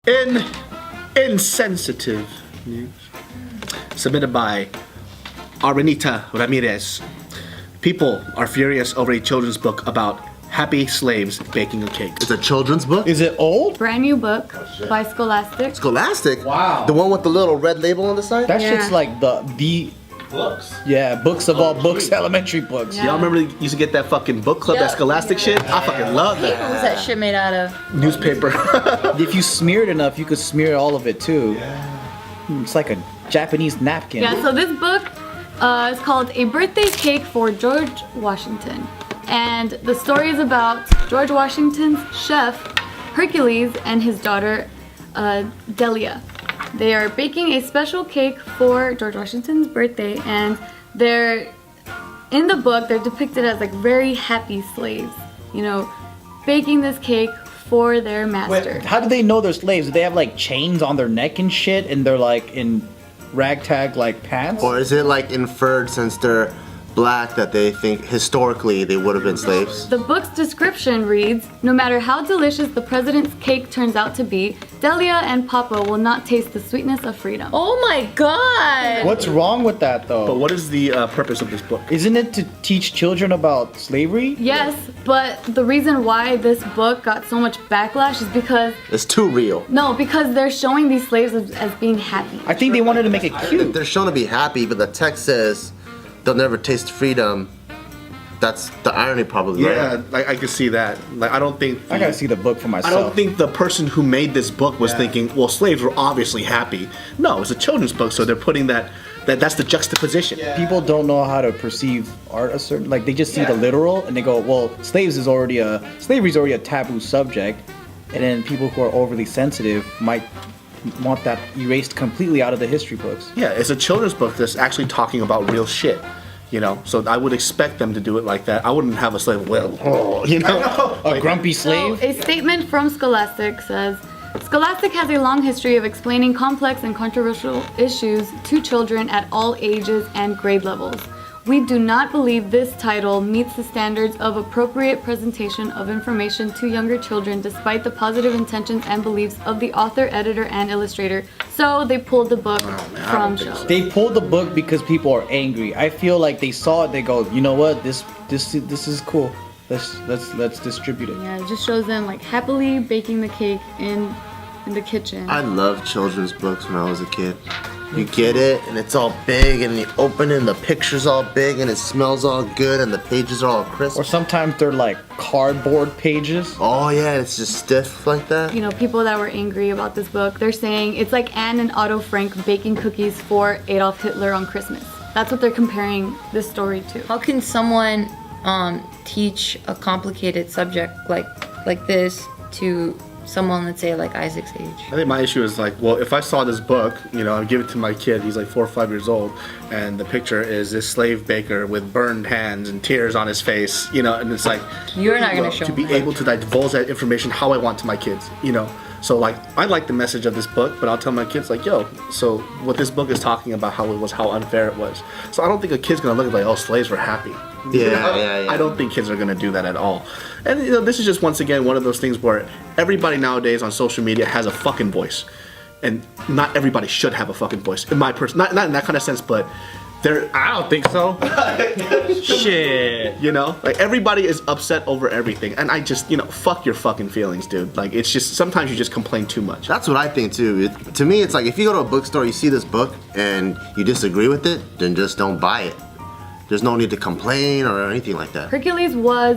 In insensitive news, submitted by Arenita Ramirez. People are furious over a children's book about happy slaves baking a cake. It's a children's book? Is it old? Brand new book by Scholastic. Scholastic? Wow. The one with the little red label on the side? That Yeah. shit's like the Books. yeah, books of all books, elementary books. Yeah. Y'all remember they used to get that fucking book club, that Scholastic shit? I fucking love What that. was that shit made out of? Newspaper. If you smear it enough, you could smear all of it too. It's like a Japanese napkin. Yeah, so this book is called A Birthday Cake for George Washington. And the story is about George Washington's chef, Hercules, and his daughter, Delia. They are baking a special cake for George Washington's birthday, and in the book, they're depicted as like very happy slaves, you know, baking this cake for their master. Wait, how do they know they're slaves? Do they have like chains on their neck and shit, and they're like in ragtag like pants? Or is it like inferred since they're black that they think historically they would have been slaves? The book's description reads, no matter how delicious the president's cake turns out to be, Delia and Papa will not taste the sweetness of freedom. Oh my god! What's wrong with that though? But what is the purpose of this book? Isn't it to teach children about slavery? Yes, but the reason why this book got so much backlash is because, It's too real. because they're showing these slaves as being happy. I think they wanted to make it cute. They're shown to be happy, but the text says they'll never taste freedom. That's the irony, probably. Yeah, Right? like I can see that. Like I don't think I gotta see the book for I myself. don't think the person who made this book was thinking, well, slaves were obviously happy. No, it's a children's book, so they're putting that's the juxtaposition. People don't know how to perceive art a certain, like they just see the literal and they go, well, slavery's already a taboo subject, and then people who are overly sensitive might want that erased completely out of the history books. Yeah, it's a children's book that's actually talking about real shit. You know, so I would expect them to do it like that. I wouldn't have a slave, you know? A grumpy slave? So, a statement from Scholastic says, Scholastic has a long history of explaining complex and controversial issues to children at all ages and grade levels. We do not believe this title meets the standards of appropriate presentation of information to younger children despite the positive intentions and beliefs of the author, editor, and illustrator. So they pulled the book from shelves. They pulled the book because people are angry. I feel like they saw it, they go, you know what, this is cool. Let's distribute it. Yeah, it just shows them like happily baking the cake in the kitchen. I loved children's books when I was a kid. You get it, and it's all big, and you open it, and the picture's all big, and it smells all good, and the pages are all crisp. Or sometimes they're like cardboard pages. Oh yeah, it's just stiff like that. You know, people that were angry about this book, they're saying it's like Anne and Otto Frank baking cookies for Adolf Hitler on Christmas. That's what they're comparing this story to. How can someone teach a complicated subject like this to someone, let's say, like Isaac's age? I think my issue is like, well, if I saw this book, you know, I give it to my kid, he's like 4 or 5 years old, and the picture is this slave baker with burned hands and tears on his face, you know, and it's like, You're not gonna show to be him. able to divulge that information how I want to my kids, you know. So like, I like the message of this book, but I'll tell my kids like, yo, so what this book is talking about, how unfair it was. So I don't think a kid's gonna look at like, oh, slaves were happy. Yeah. I don't think kids are gonna do that at all. And you know, this is just once again one of those things where everybody nowadays on social media has a fucking voice, and not everybody should have a fucking voice. In my not in that kind of sense, but I don't think so. Shit, you know, like everybody is upset over everything, and I just, you know, fuck your fucking feelings, dude. Like it's just sometimes you just complain too much. That's what I think too. To me, it's like if you go to a bookstore, you see this book, and you disagree with it, then just don't buy it. There's no need to complain or anything like that. Hercules was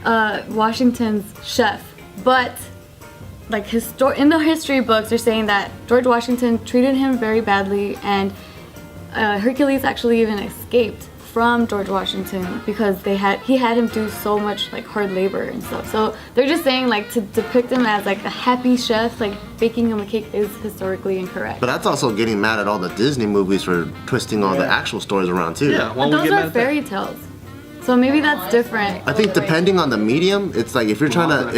Washington's chef, but like in the history books, they're saying that George Washington treated him very badly, and Hercules actually even escaped from George Washington because he had him do so much like hard labor and stuff. So they're just saying like to depict him as like a happy chef, like baking him a cake is historically incorrect. But that's also getting mad at all the Disney movies for twisting all the actual stories around too. Yeah, But those are fairy tales, so maybe that's different. I think depending on the medium, it's like if you're trying to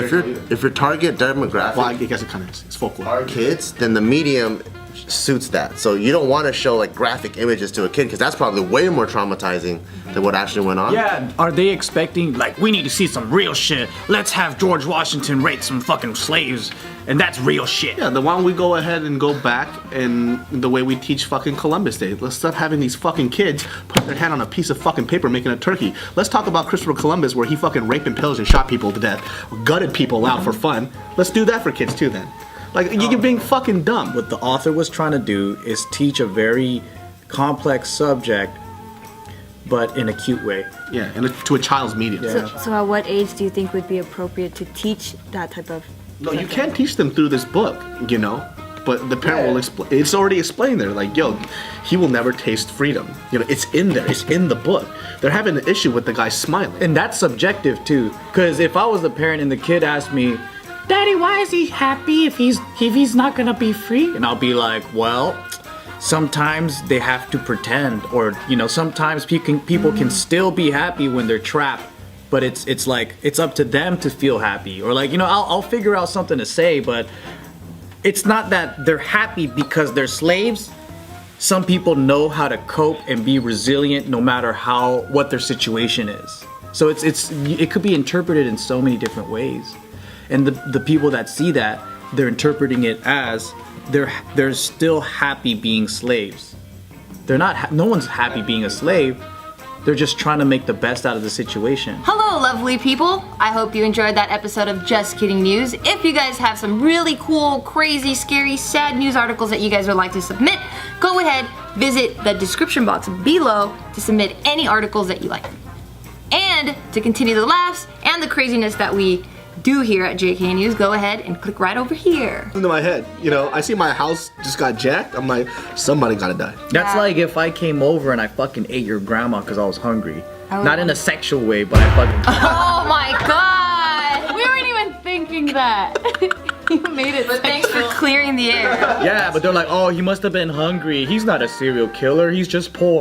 if your target demographic Well, I guess it kind of is. It's folklore. are kids, then the medium suits that. So you don't want to show like graphic images to a kid because that's probably way more traumatizing than what actually went on. Yeah, are they expecting, like, we need to see some real shit? Let's have George Washington rape some fucking slaves, and that's real shit. Yeah, then why don't we go ahead and go back and the way we teach fucking Columbus Day? Let's stop having these fucking kids put their hand on a piece of fucking paper making a turkey. Let's talk about Christopher Columbus where he fucking raped and pillaged and shot people to death, gutted people out for fun. Let's do that for kids too then. Like, you're being fucking dumb. What the author was trying to do is teach a very complex subject, but in a cute way. Yeah, and to a child's medium. Yeah. So at what age do you think would be appropriate to teach that type of? No, you can't teach them through this book, you know? But the parent will explain. It's already explained there. Like, yo, he will never taste freedom. You know, it's in there. It's in the book. They're having an issue with the guy smiling. And that's subjective too, because if I was the parent and the kid asked me, Daddy, why is he happy if he's not gonna be free? And I'll be like, well, sometimes they have to pretend, or you know, sometimes people can still be happy when they're trapped, but it's like it's up to them to feel happy, or like, you know, I'll figure out something to say, but it's not that they're happy because they're slaves. Some people know how to cope and be resilient no matter what their situation is. So it could be interpreted in so many different ways. And the people that see that, they're interpreting it as they're still happy being slaves. They're not. No one's happy being a slave. They're just trying to make the best out of the situation. Hello, lovely people. I hope you enjoyed that episode of Just Kidding News. If you guys have some really cool, crazy, scary, sad news articles that you guys would like to submit, go ahead, visit the description box below to submit any articles that you like. And to continue the laughs and the craziness that we do here at JK News, go ahead and click right over here. Into my head, you know, I see my house just got jacked. I'm like, somebody gotta die. That's like if I came over and I fucking ate your grandma because I was hungry. Not in a sexual way, but I fucking. Oh my god! We weren't even thinking that. You made it. But thanks for clearing the air. Yeah, but they're like, oh, he must have been hungry. He's not a serial killer. He's just poor.